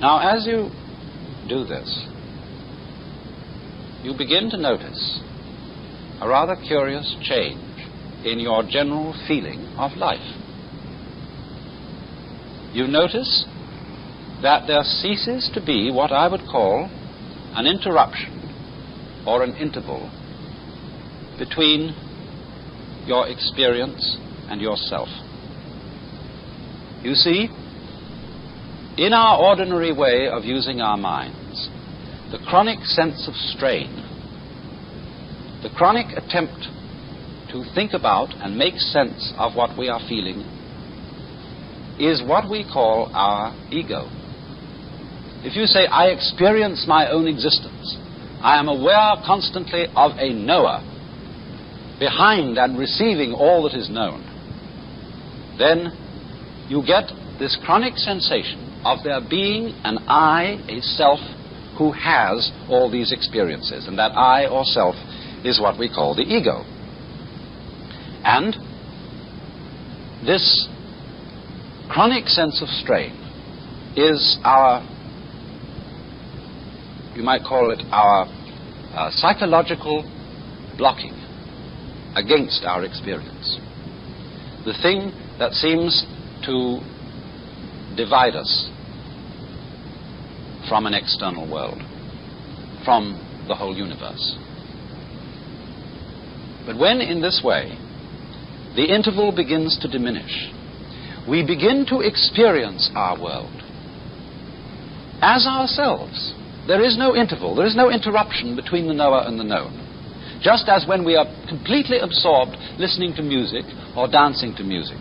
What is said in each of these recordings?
Now, as you do this, you begin to notice a rather curious change in your general feeling of life. You notice that there ceases to be what I would call an interruption or an interval between your experience and yourself. You see, in our ordinary way of using our minds, the chronic sense of strain, the chronic attempt to think about and make sense of what we are feeling, is what we call our ego. If you say, I experience my own existence, I am aware constantly of a knower behind and receiving all that is known, then you get this chronic sensation of there being an I, a self, who has all these experiences, and that I or self is what we call the ego. And this chronic sense of strain is our, you might call it our psychological blocking against our experience. The thing that seems to divide us from an external world, from the whole universe. But when in this way the interval begins to diminish, we begin to experience our world as ourselves. There is no interval, there is no interruption between the knower and the known. Just as when we are completely absorbed listening to music or dancing to music,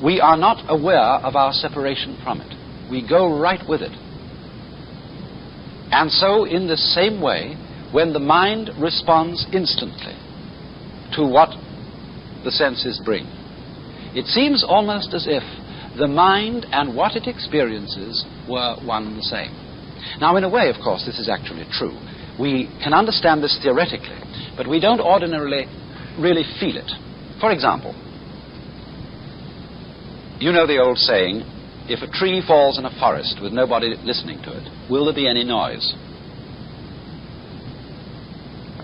we are not aware of our separation from it. We go right with it. And so, in the same way, when the mind responds instantly to what the senses bring, it seems almost as if the mind and what it experiences were one and the same. Now, in a way, of course, this is actually true. We can understand this theoretically, but we don't ordinarily really feel it. For example, you know the old saying, if a tree falls in a forest with nobody listening to it, will there be any noise?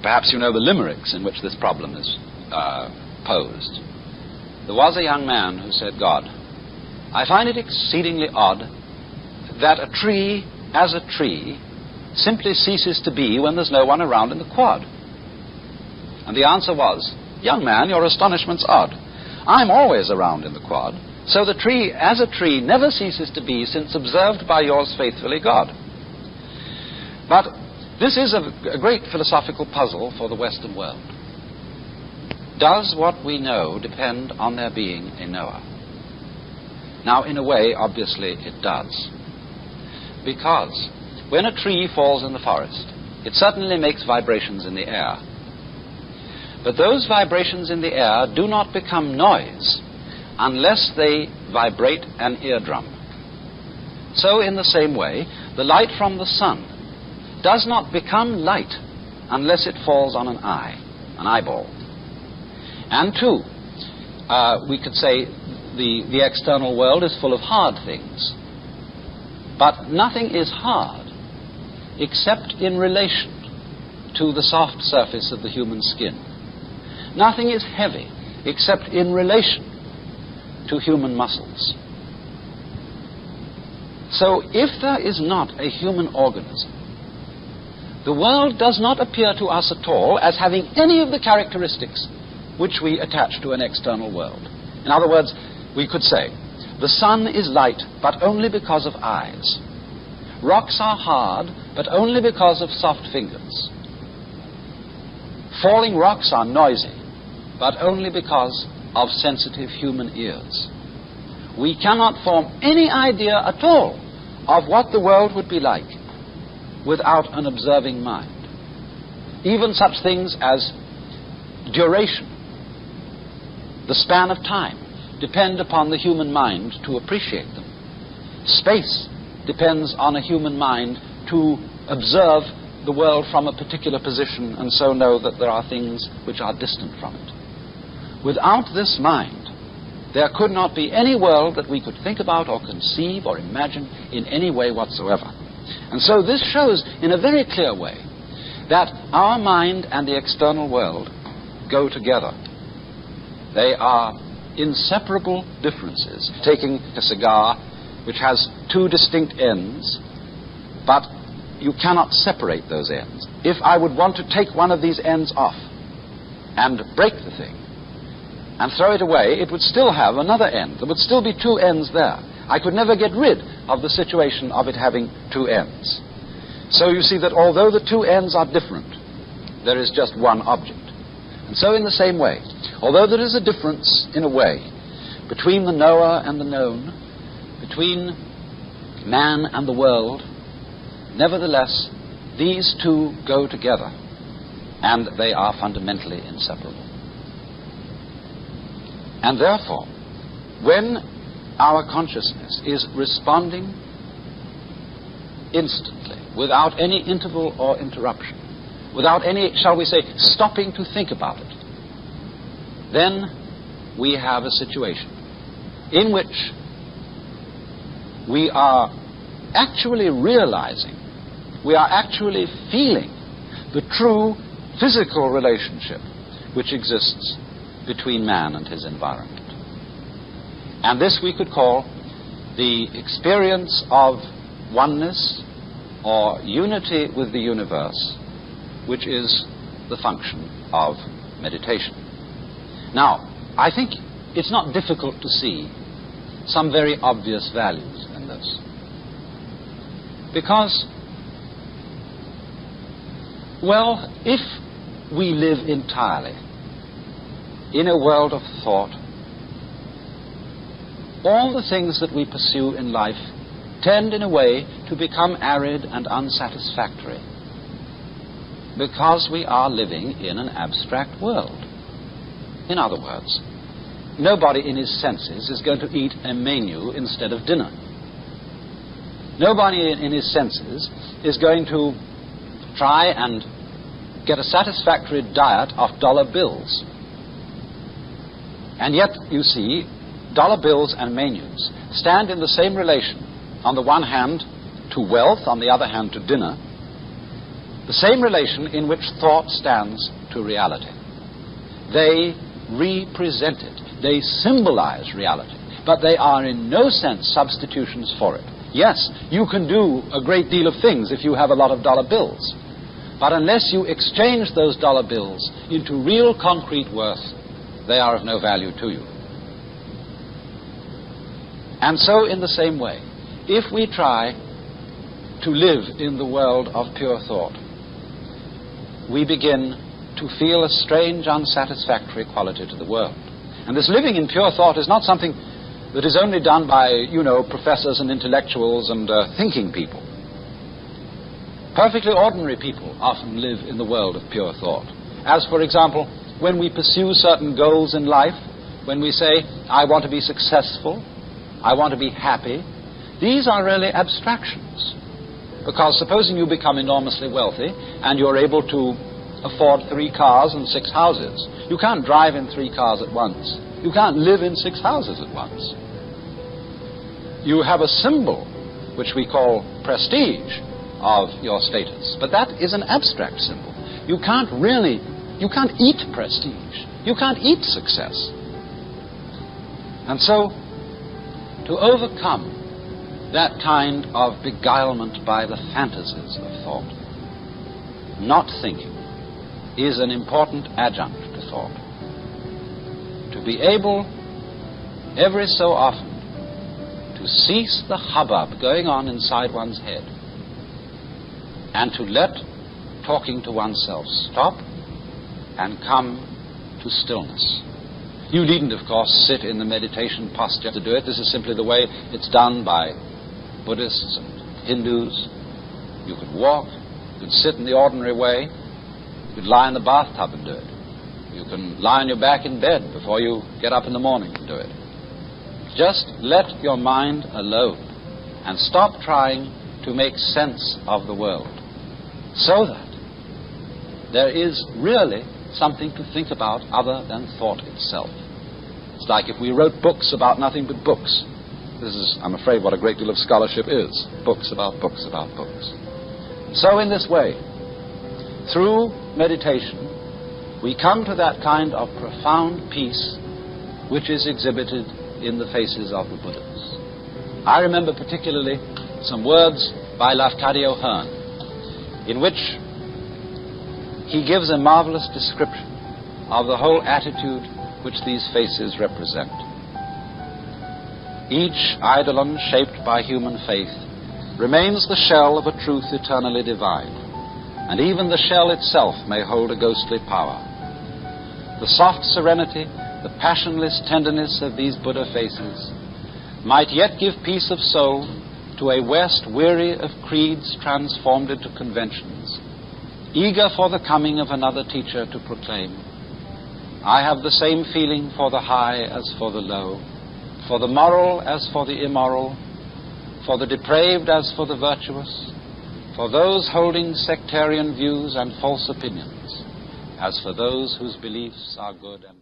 Perhaps you know the limericks in which this problem is posed. There was a young man who said, God, I find it exceedingly odd that a tree, as a tree, simply ceases to be when there's no one around in the quad. And the answer was, young man, your astonishment's odd. I'm always around in the quad, so the tree, as a tree, never ceases to be since observed by yours faithfully, God. But this is a great philosophical puzzle for the Western world. Does what we know depend on there being a knower? Now, in a way, obviously, it does. Because when a tree falls in the forest, it certainly makes vibrations in the air. But those vibrations in the air do not become noise unless they vibrate an eardrum. So, in the same way, the light from the sun does not become light unless it falls on an eye, an eyeball. And two, we could say the external world is full of hard things. But nothing is hard except in relation to the soft surface of the human skin. Nothing is heavy except in relation to human muscles. So if there is not a human organism, the world does not appear to us at all as having any of the characteristics which we attach to an external world. In other words, we could say, the sun is light, but only because of eyes. Rocks are hard, but only because of soft fingers. Falling rocks are noisy, but only because of sensitive human ears. We cannot form any idea at all of what the world would be like without an observing mind. Even such things as duration, the span of time, depend upon the human mind to appreciate them. Space depends on a human mind to observe the world from a particular position and so know that there are things which are distant from it. Without this mind, there could not be any world that we could think about or conceive or imagine in any way whatsoever. And so this shows in a very clear way that our mind and the external world go together. They are inseparable differences. Taking a cigar which has two distinct ends, but you cannot separate those ends. If I would want to take one of these ends off and break the thing and throw it away, it would still have another end. There would still be two ends there. I could never get rid of the situation of it having two ends. So you see that although the two ends are different, there is just one object. And so in the same way, although there is a difference, in a way, between the knower and the known, between man and the world, nevertheless, these two go together, and they are fundamentally inseparable. And therefore, when our consciousness is responding instantly, without any interval or interruption, without any, shall we say, stopping to think about it, then we have a situation in which we are actually realizing, we are actually feeling the true physical relationship which exists between man and his environment. And this we could call the experience of oneness or unity with the universe, which is the function of meditation. Now, I think it's not difficult to see some very obvious values in this. Because, well, if we live entirely in a world of thought, all the things that we pursue in life tend in a way to become arid and unsatisfactory, because we are living in an abstract world. In other words, nobody in his senses is going to eat a menu instead of dinner. Nobody in his senses is going to try and get a satisfactory diet off dollar bills. And yet, you see, dollar bills and menus stand in the same relation, on the one hand to wealth, on the other hand to dinner, the same relation in which thought stands to reality. They represent it. They symbolize reality, but they are in no sense substitutions for it. Yes, you can do a great deal of things if you have a lot of dollar bills, but unless you exchange those dollar bills into real concrete worth, they are of no value to you. And so in the same way, if we try to live in the world of pure thought, we begin to feel a strange, unsatisfactory quality to the world. And this living in pure thought is not something that is only done by, professors and intellectuals and thinking people. Perfectly ordinary people often live in the world of pure thought. As, for example, when we pursue certain goals in life, when we say, I want to be successful, I want to be happy, these are really abstractions. Because supposing you become enormously wealthy and you're able to afford 3 cars and 6 houses, you can't drive in 3 cars at once. You can't live in 6 houses at once. You have a symbol, which we call prestige, of your status. But that is an abstract symbol. You can't eat prestige. You can't eat success. And so, to overcome that kind of beguilement by the fantasies of thought, not thinking is an important adjunct to thought. To be able, every so often, to cease the hubbub going on inside one's head and to let talking to oneself stop and come to stillness. You needn't, of course, sit in the meditation posture to do it. This is simply the way it's done by Buddhists and Hindus. You could walk, you could sit in the ordinary way, you could lie in the bathtub and do it. You can lie on your back in bed before you get up in the morning and do it. Just let your mind alone and stop trying to make sense of the world, so that there is really something to think about other than thought itself. It's like if we wrote books about nothing but books. This is, I'm afraid, what a great deal of scholarship is. Books about books about books. So in this way, through meditation, we come to that kind of profound peace which is exhibited in the faces of the Buddhas. I remember particularly some words by Lafcadio Hearn, in which he gives a marvelous description of the whole attitude which these faces represent. Each eidolon shaped by human faith remains the shell of a truth eternally divine, and even the shell itself may hold a ghostly power. The soft serenity, the passionless tenderness of these Buddha faces might yet give peace of soul to a West weary of creeds transformed into conventions, eager for the coming of another teacher to proclaim, "I have the same feeling for the high as for the low, for the moral as for the immoral, for the depraved as for the virtuous, for those holding sectarian views and false opinions, as for those whose beliefs are good and